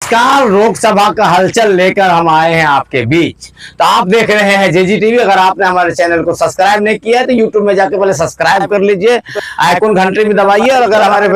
नमस्कार, लोकसभा का हलचल लेकर हम आए हैं आपके बीच। तो आप देख रहे हैं जेजी टीवी। अगर आपने हमारे चैनल को सब्सक्राइब नहीं किया है तो यूट्यूब में जाके पहले सब्सक्राइब कर लीजिए, आइकन घंटे भी दबाइए, और अगर हमारे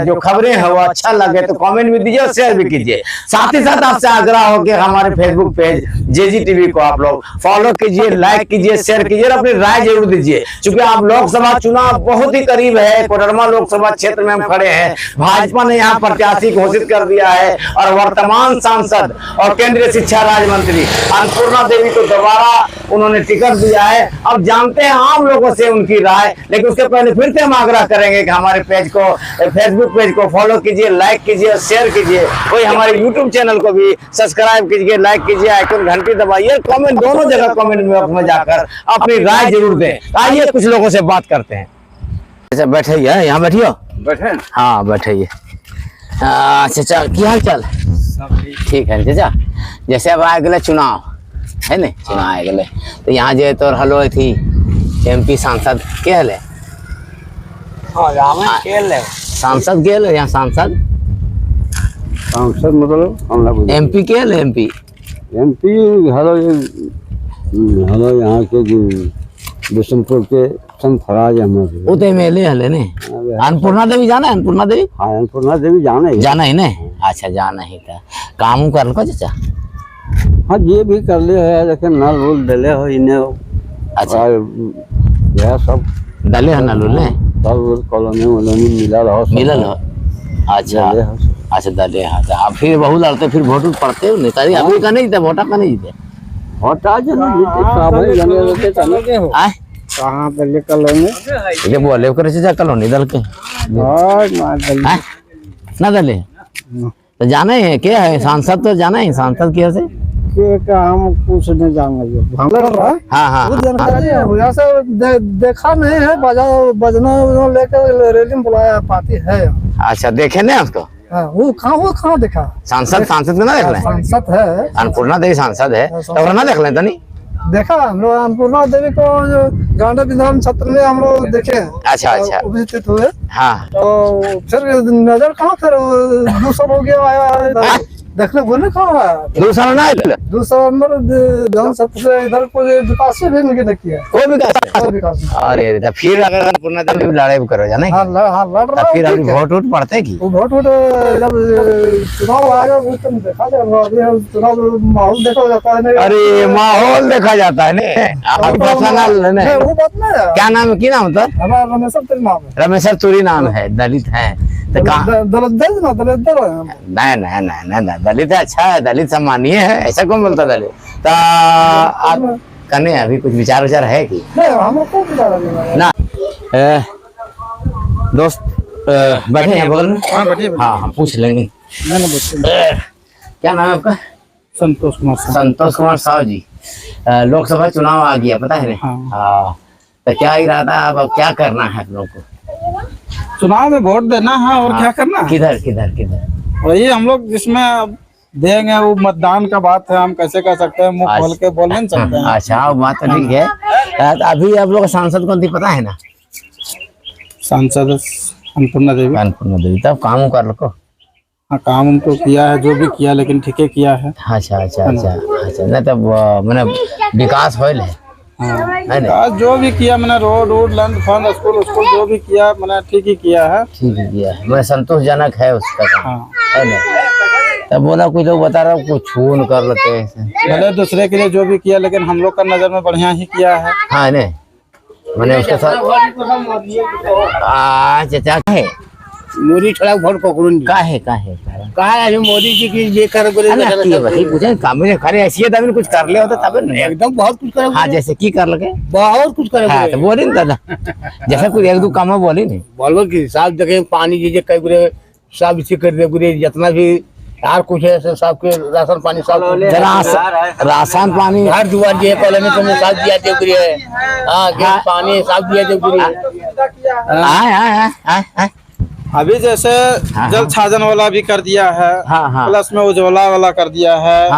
जो खबरें हैं वो अच्छा लगे तो कमेंट भी दीजिए और शेयर भी कीजिए। साथ ही साथ आपसे आग्रह हो कि हमारे फेसबुक पेज जेजी टीवी को आप लोग फॉलो कीजिए, लाइक कीजिए, शेयर कीजिए और अपनी राय जरूर दीजिए। क्योंकि आप लोकसभा चुनाव बहुत ही करीब है। कोडरमा लोकसभा क्षेत्र में हम खड़े हैं। भाजपा ने यहाँ प्रत्याशी घोषित कर दिया है और वर्तमान सांसद और केंद्रीय शिक्षा राज्य मंत्री अन्नपूर्णा देवी को दोबारा उन्होंने टिकट दिया है। अब जानते हैं आम लोगों से उनकी राय, लेकिन उसके पहले फिर से हम आग्रह करेंगे कि हमारे पेज को, फेसबुक पेज को फॉलो कीजिए, लाइक कीजिए, शेयर कीजिए। वही हमारे यूट्यूब चैनल को भी सब्सक्राइब कीजिए, लाइक कीजिए, आइकन घंटी दबाइए, कमेंट दोनों जगह कमेंट में जाकर अपनी राय जरूर दें। आइए कुछ लोगों से बात करते हैं। अच्छा बैठिए, यहाँ बैठिए। बैठे? हाँ बैठिए। चाचा की हाल चाल? ठीक है चाचा। जैसे अब आ गए चुनाव है न, चुनाव आ गए तो यहाँ जो तो हलो थी एमपी सांसद के हले? सांसद के हले? यहाँ सांसद मतलब एमपी के हले? एमपी हेलो यहाँ के बिशनपुर के फराज अहमद वो तो एमएलए हले ने। अन्नपूर्णा देवी जाना है? अन्नपूर्णा देवी? हाँ अन्नपूर्णा देवी जाना ही ने। अच्छा जाना ही था। काम कर को चाचा? हाँ ये भी कर ले है, लेकिन नल वुल डले हो इन्हें। अच्छा यह सब डले है नल ने? सब कॉलोनी मिलल हो। अच्छा अच्छा डले। अच्छा फिर बहु लड़ते, फिर वोट पड़ते हो नेताजी? अभी का नहीं था वोटा का नहीं थे? वोटा जो कहाँ पे कॉलोनी ये बोले करे चाचा कॉलोनी दल के ना दले तो जाना है क्या है? सांसद तो जाना है, सांसद क्या से हम कुछ नहीं जानेंगे। हाँ हाँ देखा नहीं है, बजना लेकर रैली में बुलाया पार्टी है। अच्छा देखे नहीं उसको? वो कहाँ देखा? सांसद को ना देख ले? सांसद है, अन्नपूर्णा देवी सांसद है तो ना देख ले तो नहीं देखा हम लोग अन्नपूर्णा देवी को गांधी विधान क्षेत्र में हम लोग देखे। अच्छा अच्छा उपस्थित हुए। हाँ तो फिर नजर कहाँ, फिर 2 साल हो गया आया देखने बोले कहाँ? 2 साल ना 2 साल विधान क्षेत्र से इधर को विकास भी नहीं किया। कोई विकास? अरे फिर अगर अन्नपूर्णा देवी लड़ाई करो जाने फिर अभी वोट पड़ते की? वोट जब चुनाव आएगा वो तो देखा जाएगा। चुनाव माहौल देखा जाता है। अरे माहौल देखा जाता है ने। वो बात नहीं है। क्या नाम है? की नाम होता? हमारा रमेशर तुरी नाम है। रमेशर तुरी नाम है, दलित है तो नहीं दलित है। अच्छा है, दलित सम्मानीय है, ऐसा कौन बोलता दलित? तो आप करने अभी कुछ विचार है कि ना? दोस्त बैठे हैं बगल में? हाँ हाँ पूछ लेंगे। क्या नाम है आपका? संतोष कुमार साहु जी। लोकसभा चुनाव आ गया पता है? हाँ तो क्या इरादा, अब क्या करना है आप लोग को? चुनाव में वोट देना है और क्या करना? किधर वही हम लोग जिसमें देंगे वो मतदान का बात है। हम कैसे कर सकते हैं, मुंह खोल के बोल नहीं सकते हैं। अच्छा वो बात तो ठीक है। अभी आप लोग सांसद कौन थी पता है ना? सांसद अन्नपूर्णा देवी। तब काम कर लो? हाँ काम तो किया है, जो भी किया, लेकिन ठीक है किया है। अच्छा नहीं तब मैंने विकास होल है। हाँ जो भी किया मैंने, रोड लैंड फंड स्कूल जो भी किया मैंने ठीक ही किया है। मैं संतोषजनक है उसका काम है ना? तब बोला कुछ लोग बता रहा कुछ छून कर लेते हैं भले दूसरे के लिए जो भी किया, लेकिन हम लोग का नजर में बढ़िया ही किया है। हाँ नहीं मैंने उसके साथ चाचा है मोदी थोड़ा वोट पकड़ूं का है अभी मोदी जी की ये कर पूछे काम करे ऐसी तभी कुछ कर ले होता तब एकदम बहुत कुछ करे। हाँ जैसे की कर लगे बहुत कुछ करे। हाँ तो बोली ना दादा जैसे कुछ 1-2 काम बोली नहीं बोलो कि साहब देखे पानी जी कई गुरे सब इसी कर दे गुरे जितना भी यार कुछ है सबके राशन पानी सब राशन पानी हर दुआर दिए कॉलोनी तुमने साथ दिया दे गुरे। हाँ गैस पानी सब दिया दे गुरे। अभी जैसे जल छाजन वाला भी कर दिया है। प्लस में उज्ज्वला वाला कर दिया है।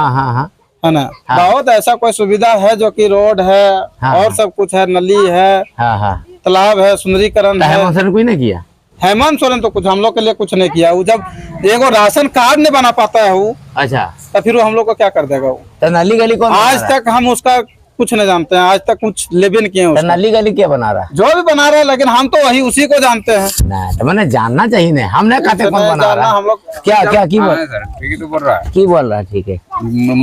है ना? बहुत ऐसा कोई सुविधा है जो कि रोड है और सब कुछ है, नली है, तालाब है, सुंदरीकरण है। कोई नहीं किया हेमंत सोरेन तो कुछ हम लोग के लिए कुछ नहीं किया। वो जब एगो राशन कार्ड नहीं बना पाता है वो, अच्छा, तो फिर वो हम लोग को क्या कर देगा वो। तो नली गली कौन आज तक हम उसका कुछ नहीं जानते हैं, आज तक कुछ लेबे नहीं किए हैं उसका। नली गली क्या बना रहा है? जो भी बना रहे हैं, लेकिन हम तो वही उसी को जानते हैं। नहीं तो मैंने जानना चाहिए नहीं, हमने कहते कौन बना रहा है? हम लोग क्या क्या की बोल ठीक ही तो बोल रहा है। की बोल रहा है? ठीक है,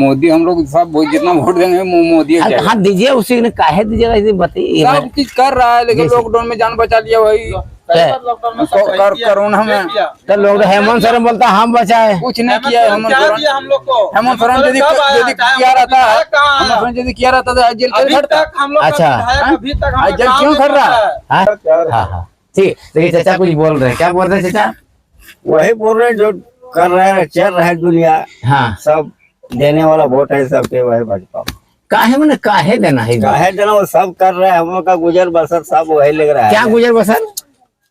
मोदी हम लोग सब जितना वोट देंगे मोदी हाँ दीजिए, उसी ने काहे दीजिएगा इसे बताइए। सब चीज कर रहा है, लेकिन लॉकडाउन में जान बचा लिया वही कोरोना में। तो लोग हेमंत सोरेन बोलता हम बचाए, कुछ नहीं किया है हेमंत सोरेन। हम लोग को हेमंत सोरेन यदि किया रहता है, हेमंत सोरेन यदि किया रहता तो जेल अभी खड़ता। तक हम लोग अच्छा। अभी तक हम आज जेल क्यों खड़ रहा है? हाँ हाँ ठीक। देखिए चाचा कुछ बोल रहे हैं, क्या बोल रहे हैं चाचा? वही बोल रहे हैं जो कर रहे हैं, चल रहा है दुनिया, हाँ सब देने वाला वोट है सबके, वही भाजपा। काहे मैंने काहे देना है? काहे देना, वो सब कर रहे हैं, हम लोग का गुजर बसर सब वही लग रहा है। क्या गुजर बसर?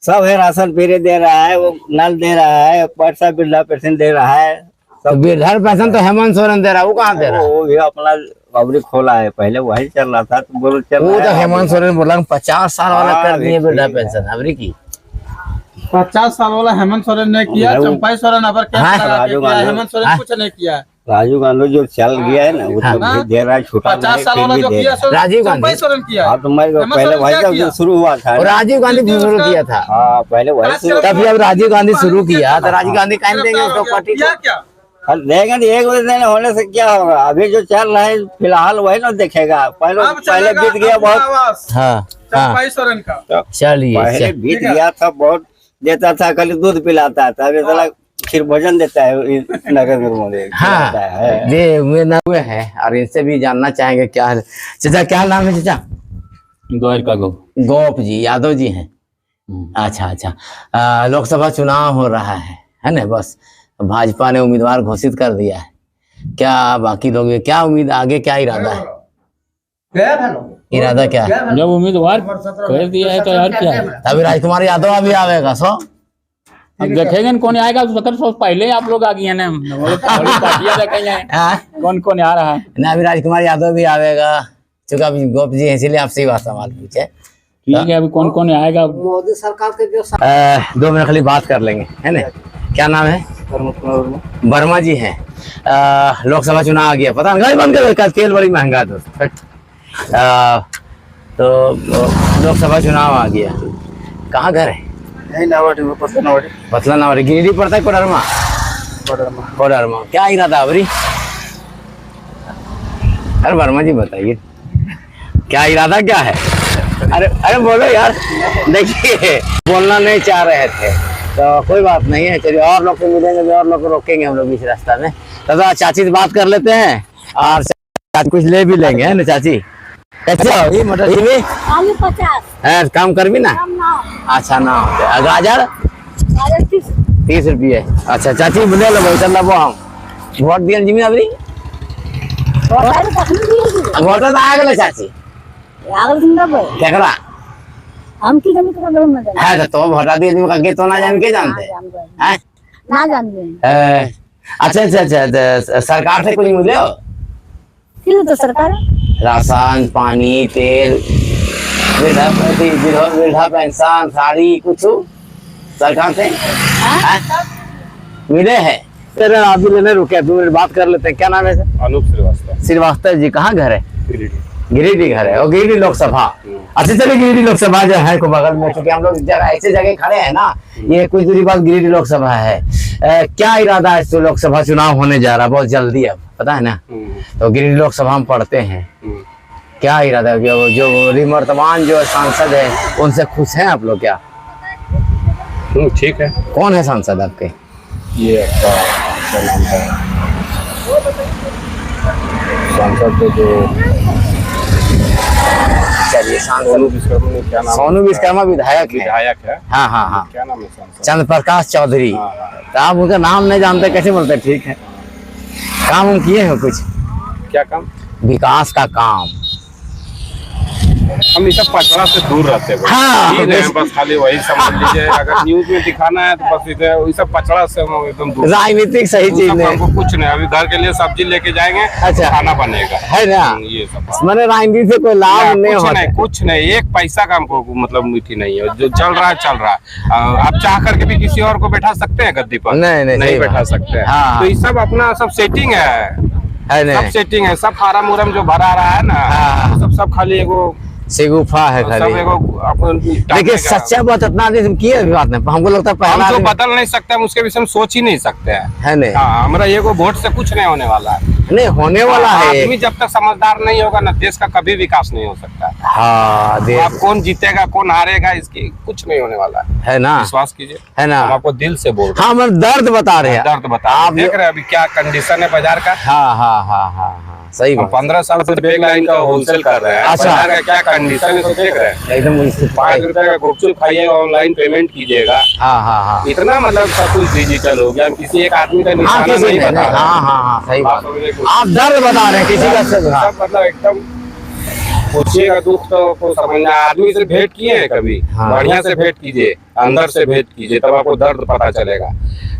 सब है, राशन फ्री दे रहा है, वो नल दे रहा है, पैसा वृद्धा पेंशन दे रहा है, तो वृद्धा पेंशन तो हेमंत सोरेन दे रहा है, वो कहाँ दे रहा है? वो भी अपना अबरी खोला है, पहले वही चल रहा था, तो बोलो चल वो रहा तो है। हेमंत सोरेन बोला 50 साल वाला हाँ, कर दिए ठीक वृद्धा है। पेंशन अबरी की। 50 साल वाला हेमंत सोरेन ने किया, वो- चंपाई सोरेन अबर क्या हाँ, लगा के राजू किया, गांधी- हेमंत सोरेन हाँ। कुछ नहीं किया। राजीव गांधी जो चल गया है ना, वो तो हाँ। भी दे रहा है, छूटा 50 साल नहीं, वाला फिर जो भी दे किया रहा है। सो राजीव चंपाई गांधी। सोरेन किया। हाँ तो मैं हेमंत पहले सोरेन वही क्या जब किया? शुरू हुआ था और राजीव गांधी क्योंकि शुरू उसका- किया था, हाँ पहले वही शुरू, तभी अब राजीव गांधी शुरू किया तो राजीव गांधी कहीं देंगे उसको पार्टी किया को? क्या? देंगे तो एक बजे देने होने से क्या होगा, अभी जो चल रहा है फिलहाल वही ना देखेगा, पहले अब पहले चलेगा बीत गया अपना बहुत, आवास, हाँ हाँ चंपाई सोरेन का। चलिए पहले चल। बीत गया था बहुत, देता था खाली दूध पिलाता था, अभी साला खीर भोजन देता है ये नरेंद्र मोदी, हाँ खिलाता है। ये वे ना हुए हैं और इनसे भी जानना चाहेंगे क्या है। चाचा क्या नाम है चाचा? द्वार का गो गोप जी यादव जी हैं। अच्छा अच्छा, लोकसभा चुनाव हो रहा है ना? बस भाजपा ने उम्मीदवार घोषित कर दिया है, क्या बाकी लोग क्या उम्मीद, आगे क्या इरादा है? इरादा क्या है? जब उम्मीदवार कर दिया है तो यार क्या है? अभी राजकुमार यादव अभी आवेगा सो अब देखेंगे कौन आएगा, 1700 पहले आप लोग आ गए ना, बड़ी पार्टियां देखेंगे हाँ? कौन कौन आ रहा है। ना अभी राजकुमार यादव भी आवेगा, चूंकि अभी गोप जी हैं इसीलिए आपसे ही बात सवाल पूछे। ठीक है, अभी कौन कौन आएगा? 2 मिनट खाली बात कर लेंगे, है ना? क्या नाम है? वर्मा जी हैं। लोकसभा चुनाव आ गया, पता नहीं बंद कर, तेल बड़ी महंगा दोस्त। तो लोकसभा चुनाव आ गया, कहाँ घर है? पतला नावाड़ी, गिरिडीह पड़ता है कोडरमा? कोडरमा। क्या इरादा अबरी? अरे वर्मा जी बताइए क्या इरादा क्या है? अरे अरे बोलो यार, देखिए बोलना नहीं चाह रहे थे तो कोई बात नहीं है, चलिए और लोग से मिलेंगे, और लोग को रोकेंगे हम लोग बीच रास्ता में। तो चाची से बात कर लेते हैं और चाची कुछ ले भी लेंगे, है ना चाची? कैसे होगी मटर भी? आलू 50 है काम कर भी ना? कम ना अच्छा ना होते, गाजर 30 रुपये। अच्छा चाची बोले लो भाई, चल लो हम वोट दिए जिम्मे अबरी वोट तो आ गए चाची केकरा हम की जाने का बोल मत है तो वोट दिए जिम्मे का तो ना जान के जानते हैं। ना जानते हैं अच्छा अच्छा अच्छा, सरकार से कुछ मिले हो? फिर तो सरकार राशन पानी तेल वृद्धा पेंशन साड़ी कुछ सरकार से हैं? मिले हैं? तेरे आप भी लेने रुके, 2 मिनट बात कर लेते हैं। क्या नाम है सर? अनूप श्रीवास्तव। श्रीवास्तव जी, कहाँ घर है? गिरिडीह घर है, और गिरिडीह लोकसभा। अच्छा चलिए, गिरिडीह लोकसभा जो है को बगल में, क्योंकि हम लोग जगह ऐसे जगह खड़े हैं ना, ये कुछ दूरी बाद गिरिडीह लोकसभा है। क्या इरादा है? तो लोकसभा चुनाव होने जा रहा है बहुत जल्दी, अब पता है ना? तो गिरिडीह लोकसभा हम पढ़ते हैं, क्या इरादा है? जो निवर्तमान जो सांसद है उनसे खुश हैं आप लोग क्या? ठीक है। कौन है सांसद आपके? ये आपका क्या नाम है, सांसद जो चलिए सांसद विश्वकर्मा ने क्या नाम, सोनू विश्वकर्मा विधायक है। विधायक है, हाँ हाँ हाँ, क्या नाम है सांसद? चंद्र प्रकाश चौधरी। हाँ, हाँ। तो आप उनका नाम नहीं जानते कैसे बोलते? ठीक है, काम हम किए हैं कुछ क्या काम? विकास का काम? हम ये सब पचड़ा से दूर रहते हैं। हाँ, ठीक है, बस खाली वही समझ लीजिए, अगर न्यूज में दिखाना है तो बस इसे ये सब पचड़ा से हम एकदम दूर। राजनीतिक सही चीज नहीं हमको कुछ नहीं, अभी घर के लिए सब्जी लेके जाएंगे, अच्छा। खाना बनेगा, है ना। ये सब मैंने राजनीति से कोई लाभ नहीं कुछ होता। नहीं, कुछ नहीं, एक पैसा का हमको मतलब मीठी नहीं है, जो चल रहा है चल रहा है। आप चाह करके भी किसी और को बैठा सकते हैं गद्दी पर? नहीं, सही बैठा बात। सकते हैं। हाँ। तो ये सब अपना सब सेटिंग है नहीं सब सेटिंग है, सब फार्म उरम जो भरा रहा है ना, हाँ। सब खाली एगो सिगुफा है सब खाली। एगो अपन देखिए सच्चा बात इतना दिन किए अभी बात नहीं, हमको लगता है हम पहला जो दिन- बदल नहीं सकते, हम उसके विषय में सोच ही नहीं सकते हैं। है नहीं। हाँ, हमारा ये वोट से कुछ नहीं होने वाला है। नहीं होने वाला है। आदमी जब तक समझदार नहीं होगा ना, देश का कभी विकास नहीं हो सकता। हाँ आप देख कौन जीतेगा कौन हारेगा इसकी कुछ नहीं होने वाला है। है ना, विश्वास कीजिए, है ना। हम आपको दिल से बोल रहे हाँ हम दर्द बता रहे हैं, हैं। दर्द बता आप आप देख रहे हैं अभी क्या कंडीशन है बाजार का। हाँ सही हम बात। 15 साल से बैग लाइन का होलसेल कर रहे हैं। अच्छा। बाजार का क्या कंडीशन है तो देख रहे हैं। एकदम 5 रुपए का गुपचुप खाइएगा, ऑनलाइन पेमेंट कीजिएगा, हाँ इतना मतलब सब कुछ डिजिटल हो गया। हम किसी एक आदमी का हाँ निशाना किसी नहीं ने बता रहे हैं। हाँ सही बात। सब आप दर्द बता रहे हैं किसी का सब हाँ। मतलब एकदम पूछिएगा दुख तो आपको समझना। आदमी से भेंट किए हैं कभी? हाँ। बढ़िया से भेंट कीजिए, अंदर से भेंट कीजिए, तब आपको दर्द पता चलेगा।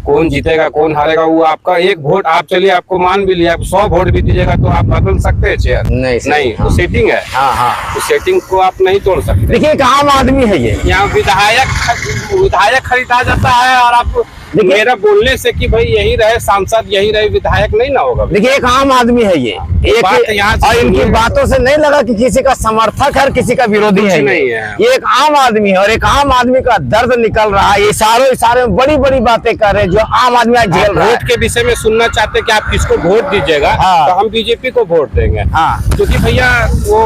कौन जीतेगा कौन हारेगा वो आपका एक वोट, आप चलिए आपको मान भी लिया, आप 100 वोट भी दीजिएगा तो आप बदल सकते हैं चेयर? नहीं, सही, नहीं, हाँ। तो सेटिंग है। हाँ तो सेटिंग को आप नहीं तोड़ सकते। देखिए एक आम आदमी है ये। यहाँ विधायक खरीदा जाता है और आप मेरा बोलने से कि भाई यही रहे सांसद, यही रहे विधायक, नहीं ना होगा। देखिए एक आम आदमी है ये बात यहाँ से और इनकी सुनिए। बातों से नहीं लगा कि किसी का समर्थक है और किसी का विरोधी कुछ है नहीं है। ये एक आम आदमी है और एक आम आदमी का दर्द निकल रहा है। इशारों में बड़ी बड़ी बातें कर रहे हैं जो आम आदमी आज झेल रहा है। वोट के विषय में सुनना चाहते हैं कि आप किसको वोट दीजिएगा, हाँ। तो हम बीजेपी को वोट देंगे। हाँ क्योंकि भैया वो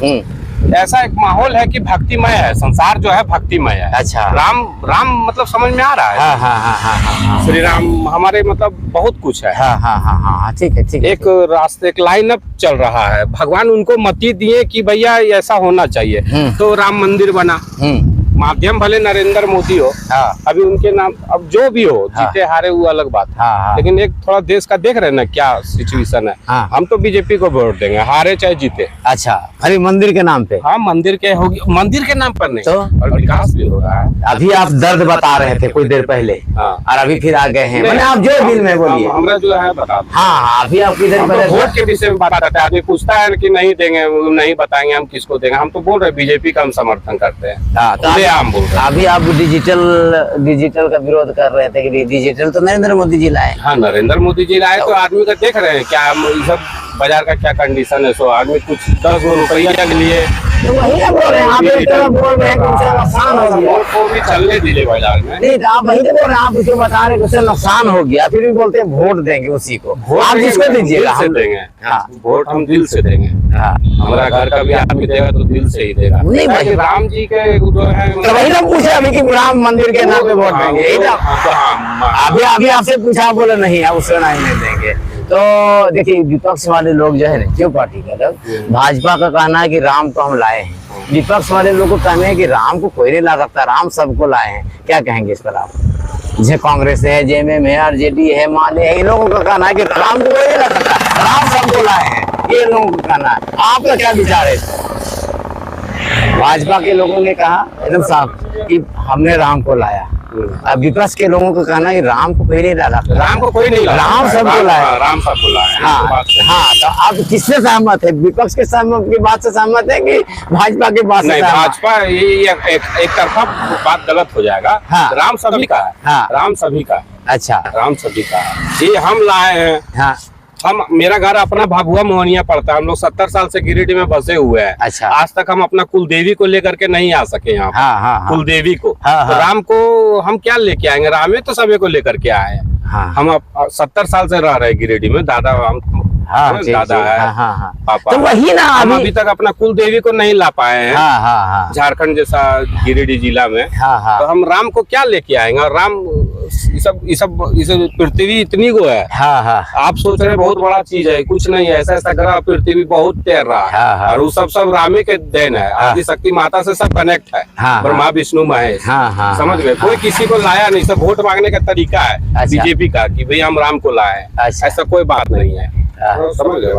हम्म, ऐसा एक माहौल है कि भक्तिमय है, संसार जो है भक्तिमय है। अच्छा। राम मतलब समझ में आ रहा है। हाँ श्री राम हमारे मतलब बहुत कुछ है। हाँ ठीक है एक रास्ते एक लाइन अप चल रहा है, भगवान उनको मति दिए कि भैया ऐसा होना चाहिए, तो राम मंदिर बना। माध्यम भले नरेंद्र मोदी हो, हाँ। अभी उनके नाम अब जो भी हो, जीते हारे वो अलग बात है। हाँ। लेकिन एक थोड़ा देश का देख रहे हैं ना क्या सिचुएशन है। हाँ। हम तो बीजेपी को वोट देंगे, हारे चाहे जीते। अच्छा अरे मंदिर के नाम पे हाँ, मंदिर के होगी, मंदिर के नाम पर नहीं तो? और विकास भी हो रहा है। अभी आप दर्द बता रहे थे कुछ देर पहले हाँ। और अभी फिर आ गए हैं, मैंने आप जो दिल में बोलिए। हमरा जो है बता दो। हाँ अभी आप किधर हम तो पहले वोट के विषय में बात करते हैं, आदमी पूछता है कि नहीं देंगे, नहीं बताएंगे हम किसको देंगे। हम तो बोल रहे बीजेपी का हम समर्थन करते हैं। हाँ, तो खुलेआम बोल रहे हैं। अभी आप डिजिटल का विरोध कर रहे थे कि डिजिटल तो नरेंद्र मोदी जी लाए। हाँ, नरेंद्र मोदी जी लाए तो आदमी का देख रहे हैं क्या हम ये सब बाजार का क्या कंडीशन है। सो आदमी कुछ 10 रुपया के लिए तो वही ना बोल रहे हैं आप एक तरफ बोल रहे हैं कि उससे नुकसान हो गया। वोट को भी चलने दीजिए बाजार में। नहीं तो आप वही तो बोल रहे हैं, आप उसको बता रहे हैं कि उससे नुकसान हो गया, फिर भी बोलते हैं वोट देंगे उसी को। आप देंगे, जिसको हम दीजिएगा दिल से हम देंगे। हाँ। वोट हम दिल से देंगे। हाँ। हमारा घर का भी आदमी देगा तो दिल से ही देगा। नहीं भाई। ताकि राम जी के जो है तो वही ना पूछे अभी कि राम मंदिर के नाम पे वोट देंगे, यही ना। अभी आपसे पूछा, बोले नहीं आप उसका नहीं देंगे। तो देखिए विपक्ष वाले लोग जो है ना, क्यों पार्टी का लोग, भाजपा का कहना है कि राम को हम लाए हैं, विपक्ष वाले लोग को कहना है कि राम को कोई नहीं ला सकता, राम सबको लाए हैं। क्या कहेंगे इस पर आप? जैसे कांग्रेस है, जेएमएम है, आरजेडी है, माले है, इन लोगों का कहना है कि राम को कोई नहीं ला सकता, राम सबको लाए हैं, ये लोगों का कहना है। आपका क्या विचार है? भाजपा के लोगों ने कहा एकदम साफ कि हमने राम को लाया, अब विपक्ष के लोगों का कहना है कि राम को कोई नहीं ला सकता, राम को कोई नहीं लाया। राम सबको लाया। राम सबको लाया। हाँ तो आप किससे सहमत है? विपक्ष के सहमत की बात से सहमत है कि भाजपा की बात से नहीं, सहमत? भाजपा ये एक तरफा बात गलत हो जाएगा। हाँ। राम सभी का है। हाँ। राम सभी का है। अच्छा राम सभी का है। ये हम लाए हैं। हाँ हम मेरा घर अपना भाभुआ मोहनिया पड़ता है। हम लोग 70 साल से गिरिडीह में बसे हुए हैं। अच्छा। आज तक हम अपना कुलदेवी को लेकर के नहीं आ सके यहाँ पर। हाँ कुलदेवी को। हाँ, तो हाँ। राम को हम क्या लेके आएंगे? रामे तो सभी को लेकर के आए हैं। हाँ। हम 70 साल से रह रहे हैं गिरिडीह में। दादा हम हाँ जी, दादा जी, है, हाँ। पापा तो वही ना हम अभी अभी तक अपना कुल देवी को नहीं ला पाए हैं। हाँ झारखंड जैसा गिरिडीह जिला में। हाँ तो हम राम को क्या लेके आएंगे? और राम ये सब पृथ्वी इतनी गो है। हाँ आप सोच रहे हैं बहुत बड़ा चीज है, कुछ नहीं है। ऐसा ग्रह पृथ्वी बहुत तैर रहा है। हाँ। और वो सब रामे के देन है। आदि शक्ति माता से सब कनेक्ट है। हाँ। ब्रह्मा विष्णु महेश। हाँ। समझ गए? कोई किसी को लाया नहीं। सब वोट मांगने का तरीका है अच्छा। बीजेपी का कि भाई हम राम को लाए। अच्छा। ऐसा कोई बात नहीं है। समझ गए?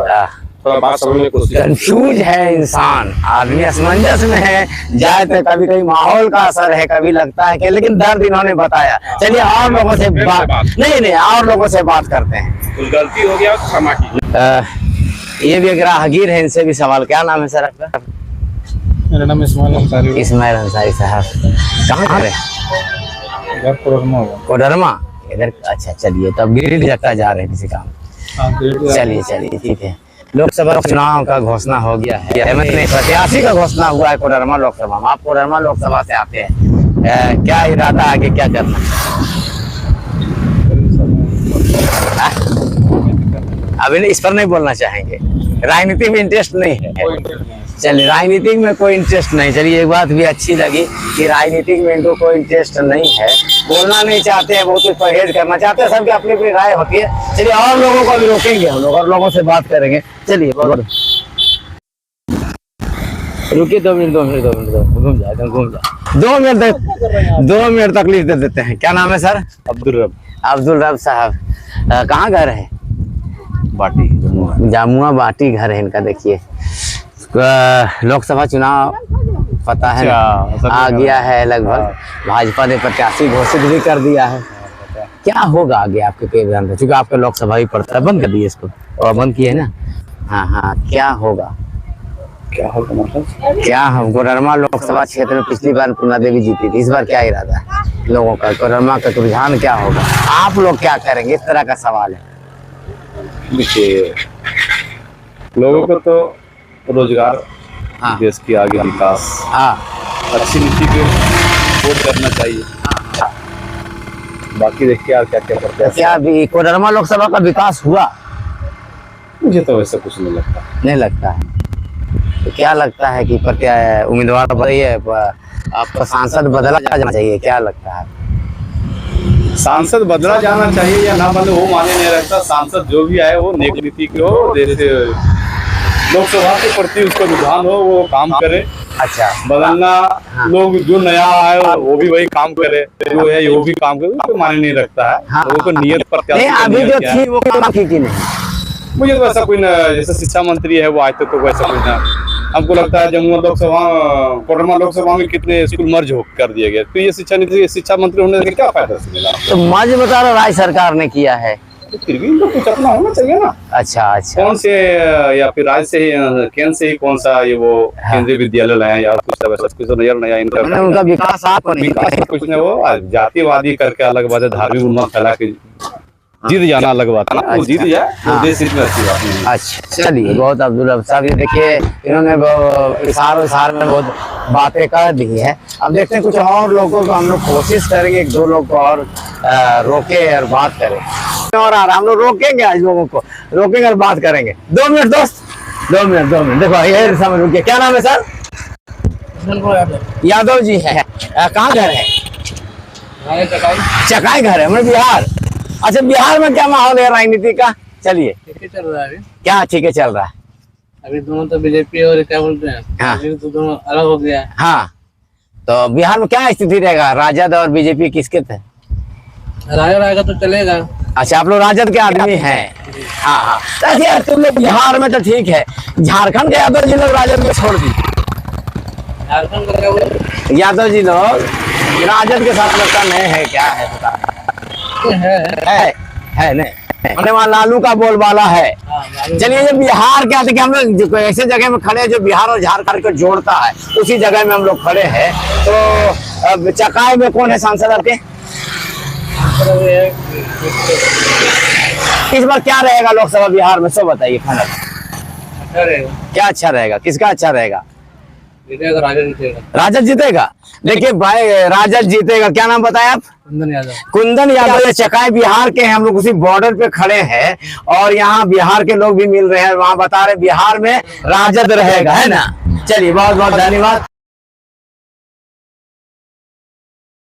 थोड़ा बात समझने की कोशिश कंफ्यूज है इंसान, आदमी असमंजस में है, जाए तो कभी कभी माहौल का असर है, कभी लगता है कि, लेकिन दर्द इन्होंने बताया। चलिए और लोगों से बात नहीं और लोगों से बात करते हैं। कुछ गलती हो गया तो क्षमा कीजिए। ये भी एक राहगीर है, इनसे भी सवाल। क्या नाम है सर आपका? मेरा नाम इस्माइल अंसारी। इस्माइल अंसारी साहब, कहाँ घर है? कोडरमा इधर। अच्छा चलिए, तब गिरिडीह जगता जा रहे हैं किसी काम। चलिए चलिए ठीक है। लोकसभा चुनाव का घोषणा हो गया है, मतलब प्रत्याशी का घोषणा हुआ है कोडरमा लोकसभा में। आप कोडरमा लोकसभा से आते हैं, क्या इरादा आगे क्या करना? अभी इस पर नहीं बोलना चाहेंगे, राजनीति में इंटरेस्ट नहीं है। चलिए, राजनीतिक में कोई इंटरेस्ट नहीं। चलिए, एक बात भी अच्छी लगी कि राजनीतिक में इनको कोई इंटरेस्ट नहीं है, बोलना नहीं चाहते हैं, बहुत कुछ परहेज करना चाहते हैं। सबकी अपनी अपनी राय होती है। चलिए, और लोगों को भी रोकेंगे हम लोग, और लोगों से बात करेंगे। चलिए रुकिए, 2 मिनट घूम जाए 2 मिनट तकलीफ दे देते हैं। क्या नाम है सर? अब्दुल रब साहब, कहाँ घर है? बाटी जामुआ बाटी घर है इनका। देखिए, लोकसभा चुनाव पता है आ गया है लगभग, भाजपा ने प्रत्याशी घोषित भी कर दिया है। क्या होगा आगे आपके प्रोग्राम में? क्योंकि आपका लोकसभा ही पड़ता है, बंद कर दिए इसको, और बंद किए ना। हाँ, क्या होगा मतलब? क्या हम कोडरमा लोकसभा क्षेत्र में पिछली बार पूर्णा देवी जीती थी, इस बार क्या इरादा है लोगों का? कोडरमा का रुझान क्या होगा? आप लोग क्या करेंगे? इस तरह का सवाल है। देखिए, लोगों को तो रोजगार, देश की आगे विकास, अच्छी नीति पे वोट करना चाहिए। बाकी देखिए आप क्या क्या करते हैं। क्या अभी कोडरमा लोकसभा का विकास हुआ? मुझे तो वैसा कुछ नहीं लगता है। तो क्या लगता है कि उम्मीदवार बताइए, आपका सांसद बदला जाना चाहिए, क्या लगता है? सांसद बदला जाना चाहिए या ना बदले, वो माने नहीं रखता। सांसद जो भी आए वो नेक नीति के हो, जैसे लोकसभा के प्रति उसका रुझान हो, वो काम करे। अच्छा, बदलना लोग जो नया आए वो भी वही काम करे, जो है वो भी काम करे, उसको माने नहीं रखता है। लोगों को नियत नहीं, अभी जो थी वो काम की नहीं। मुझे तो ऐसा कोई ना, जैसे शिक्षा मंत्री है वो आज तक तो वैसा कोई ना। हमको लगता है जमुआ लोकसभा, कोडरमा लोकसभा में कितने स्कूल मर्ज कर दिए गए, तो ये शिक्षा मंत्री होने से क्या फायदा मिला? तो मर्ज बता रहा राज्य सरकार ने किया है, तो फिर भी इनको कुछ अपना होना चाहिए ना। अच्छा, कौन से, या फिर राज्य से ही, केंद्र से ही कौन सा ये वो केंद्रीय विद्यालय लाए या कुछ नजर नहीं आया इनका। उनका विकास आपको नहीं, कुछ नहीं, वो जातिवादी करके अलग बात है, धार्मिक उन्माद फैला के जीत जाना अलग बात है। वो जीत जाए तो देश में अच्छी बात नहीं। अच्छा, चलिए, बहुत अब्दुल रब साहब, ये देखिए इन्होंने इशार में बहुत बातें कर दी है। अब देखते हैं कुछ और लोगों को हम लोग कोशिश करेंगे, 1-2 लोग को और रोके और बात करें, और हम लोग रोकेंगे, आज लोगों को रोकेंगे और बात करेंगे। 2 मिनट दोस्त, 2 मिनट देखो ये समझ रुकिए। क्या नाम है सर? यादव जी है। कहाँ घर है? चकाई घर है, मतलब बिहार। अच्छा, बिहार में क्या माहौल है राजनीति का? चलिए, चल रहा है क्या ठीक है चल रहा है? अभी दोनों तो बीजेपी और क्या बोलते हैं, अभी तो दोनों अलग हो गया है। हाँ, तो बिहार में क्या स्थिति रहेगा? राजद और बीजेपी किसके थे? राजा रहेगा तो चलेगा। अच्छा, आप लोग राजद के आदमी हैं। हाँ, तुम लोग बिहार में तो ठीक है, झारखंड के यादव जी लोग राजद को छोड़ दी। झारखंड का क्या बोले? यादव जी लोग राजद के साथ लगता नहीं है, क्या है पता है नहीं, हमने वहाँ लालू का बोलबाला है। चलिए, ये बिहार क्या थे कि हम लोग ऐसे जगह में खड़े हैं जो बिहार और झारखंड को जोड़ता है, उसी जगह में हम लोग खड़े हैं। तो चकाई में कौन है सांसद आपके? इस बार क्या रहेगा लोकसभा बिहार में, सब बताइए फाइनल। अच्छा रहेगा। क्या अच्छा रहेगा? किसका अच्छा रहेगा? राजद जीतेगा। राजद जीतेगा? देखिए भाई, राजद जीतेगा। क्या नाम बताया आप? कुंदन यादव। चकाई बिहार के हैं, हम लोग उसी बॉर्डर पे खड़े हैं, और यहाँ बिहार के लोग भी मिल रहे हैं, वहाँ बता रहे बिहार में राजद रहेगा, है ना। चलिए, बहुत बहुत धन्यवाद।